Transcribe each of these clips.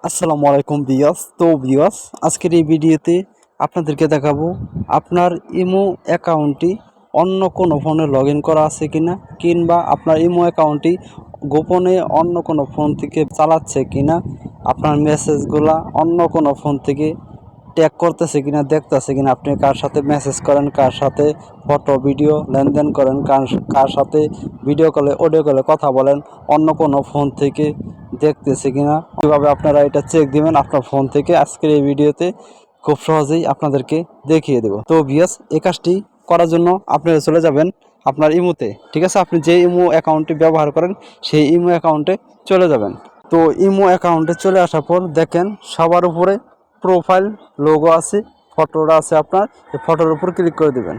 আসসালামু আলাইকুম বিয়াস। তো বিয়াস, আজকের এই ভিডিওতে আপনাদেরকে দেখাবো আপনার ইমো অ্যাকাউন্টটি অন্য কোনো ফোনে লগ ইন করা আছে কিনা, কিংবা আপনার ইমো অ্যাকাউন্টটি গোপনে অন্য কোনো ফোন থেকে চালাচ্ছে কিনা, আপনার মেসেজগুলা অন্য কোনো ফোন থেকে ট্যাগ করতেছে কিনা, দেখতেছে কিনা, আপনি কার সাথে মেসেজ করেন, কার সাথে ফটো ভিডিও লেনদেন করেন, কার সাথে ভিডিও কলে অডিও কলে কথা বলেন, অন্য কোনো ফোন থেকে দেখতেছে কিনা, কীভাবে আপনারা এটা চেক দিবেন আপনার ফোন থেকে, আজকের এই ভিডিওতে খুব সহজেই আপনাদেরকে দেখিয়ে দেব। তো ভিউয়ার্স, এই কাজটি করার জন্য আপনারা চলে যাবেন আপনার ইমোতে। ঠিক আছে, আপনি যে ইমো অ্যাকাউন্টটি ব্যবহার করেন সেই ইমো অ্যাকাউন্টে চলে যাবেন। তো ইমো অ্যাকাউন্টে চলে আসার পর দেখেন সবার উপরে প্রোফাইল লোগো আছে, ফটোটা আছে, আপনার এই ফটোর উপর ক্লিক করে দেবেন।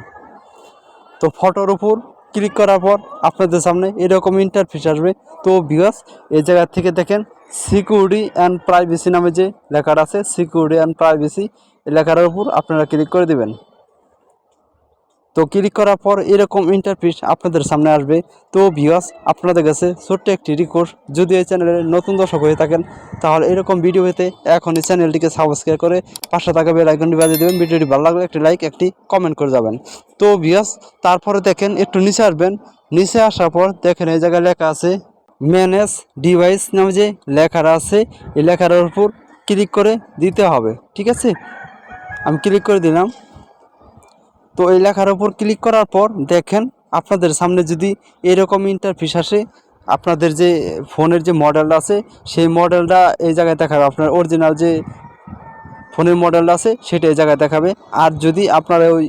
তো ফটোর উপর ক্লিক করার পর আপনাদের সামনে এরকম ইন্টারফেস আসবে। তো ভিউয়ার্স, এই জায়গা থেকে দেখেন সিকিউরিটি অ্যান্ড প্রাইভেসি নামে যে লেখাটা আছে, সিকিউরিটি অ্যান্ড প্রাইভেসি, এই লেখাটার উপর আপনারা ক্লিক করে দেবেন। তো ক্লিক করার পর এরকম ইন্টারফেস আপনাদের সামনে আসবে। তো ভিউয়ার্স, আপনাদের কাছে ছোট্ট একটি রিকোয়েস্ট, যদি এই চ্যানেলে নতুন দর্শক হয়ে থাকেন তাহলে এরকম ভিডিও পেতে এখন এই চ্যানেলটিকে সাবস্ক্রাইব করে পাশে থাকা বেল আইকনটি বাজিয়ে দেবেন। ভিডিওটি ভালো লাগলে একটি লাইক, একটি কমেন্ট করে যাবেন। তো ভিউয়ার্স, তারপরে দেখেন একটু নিচে আসবেন। নিচে আসার পর দেখেন এই জায়গায় লেখা আছে ম্যানেজ ডিভাইস নামে যে লেখাটা আছে, এই লেখার উপর ক্লিক করে দিতে হবে। ঠিক আছে, আমি ক্লিক করে দিলাম। তো এই লেখার উপর ক্লিক করার পর দেখেন আপনাদের সামনে যদি এরকম ইন্টারফেস আসে, আপনাদের যে ফোনের যে মডেলটা আছে সেই মডেলটা এই জায়গায় দেখাবে, আপনার অরিজিনাল যে ফোনের মডেলটা আছে সেটা এই জায়গায় দেখাবে। আর যদি আপনার ওই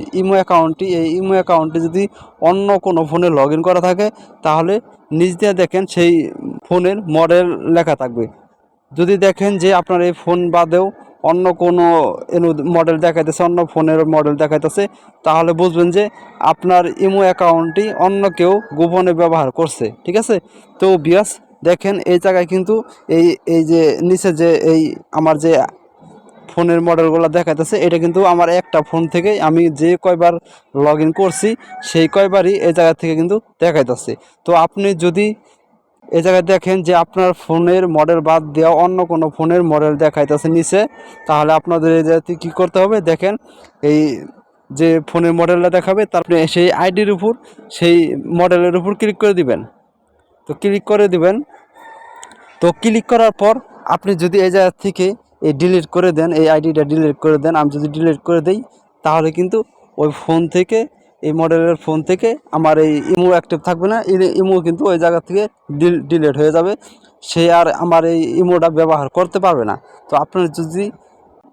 এই ইমো অ্যাকাউন্টে যদি অন্য কোনো ফোনে লগ ইন করা থাকে তাহলে নিচ দিয়ে দেখেন সেই ফোনের মডেল লেখা থাকবে। যদি দেখেন যে আপনার এই ফোন বাদেও অন্য কোনো মডেল দেখাইতেছে, অন্য ফোনের মডেল দেখাইতেছে, তাহলে বুঝবেন যে আপনার ইমো অ্যাকাউন্টটি অন্য কেউ গোপনে ব্যবহার করছে। ঠিক আছে, তো বিয়াস দেখেন এই জায়গায় কিন্তু এই এই যে নিচে যে এই আমার যে ফোনের মডেলগুলো দেখাইতেছে, এটা কিন্তু আমার একটা ফোন থেকেই আমি যে কয়বার লগ ইন করছি সেই কয়বারই এই জায়গা থেকে কিন্তু দেখাইতেছে। তো আপনি যদি এই জায়গায় দেখেন যে আপনার ফোনের মডেল বাদ দেওয়া অন্য কোনো ফোনের মডেল দেখাইতেছে নিচে, তাহলে আপনাদের এই জায়গাতে কী করতে হবে, দেখেন এই যে ফোনের মডেলটা দেখাবে তারপরে সেই আইডির উপর সেই মডেলের উপর ক্লিক করে দিবেন। তো ক্লিক করে দিবেন। তো ক্লিক করার পর আপনি যদি এই জায়গা থেকে এই ডিলিট করে দেন, এই আইডিটা ডিলিট করে দেন, আমি যদি ডিলিট করে দেই তাহলে কিন্তু ওই ফোন থেকে, এই মডেলের ফোন থেকে আমার এই ইমো অ্যাক্টিভ থাকবে না, এই ইমো কিন্তু ওই জায়গা থেকে ডিলিট হয়ে যাবে, সে আর আমার এই ইমোটা ব্যবহার করতে পারবে না। তো আপনার যদি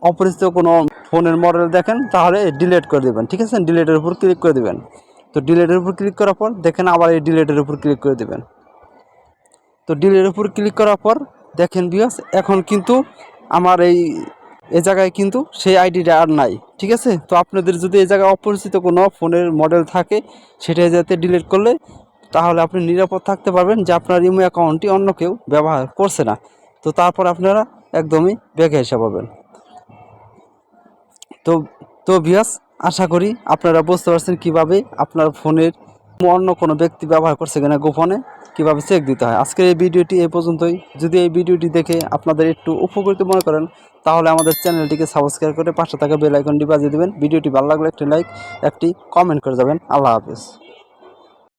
অপরিচিত কোনো ফোনের মডেল দেখেন তাহলে ডিলিট করে দেবেন। ঠিক আছে, ডিলিটের উপর ক্লিক করে দেবেন। তো ডিলিটের উপর ক্লিক করার পর দেখেন আবার এই ডিলিটের উপর ক্লিক করে দেবেন। তো ডিলের উপর ক্লিক করার পর দেখেন ভিউয়ার্স, এখন কিন্তু আমার এই জায়গায় কিন্তু সেই আইডিটা আর নাই। ঠিক আছে, তো আপনাদের যদি এই জায়গায় অপরিচিত কোনো ফোনের মডেল থাকে সেটা যাতে ডিলিট করলে তাহলে আপনি নিরাপদ থাকতে পারবেন যে আপনার ইমো অ্যাকাউন্টটি অন্য কেউ ব্যবহার করছে না। তো তারপর আপনারা একদমই ব্যাকে এসে পাবেন। তো তো ভিউয়ার্স, আশা করি আপনারা বুঝতে পারছেন কিভাবে আপনার ফোনের অন্য কোনো ব্যক্তি ব্যবহার করছে কিনা গোপনে কিভাবে চেক দিতে হয়। আজকের এই ভিডিওটি এই পর্যন্তই। যদি এই ভিডিওটি দেখে আপনাদের একটু উপকৃত মনে করেন তাহলে আমাদের চ্যানেলটিকে সাবস্ক্রাইব করে পাশে থাকা বেল আইকনটি বাজিয়ে দেবেন। ভিডিওটি ভালো লাগলে একটি লাইক, একটি কমেন্ট করে যাবেন। আল্লাহ হাফেজ।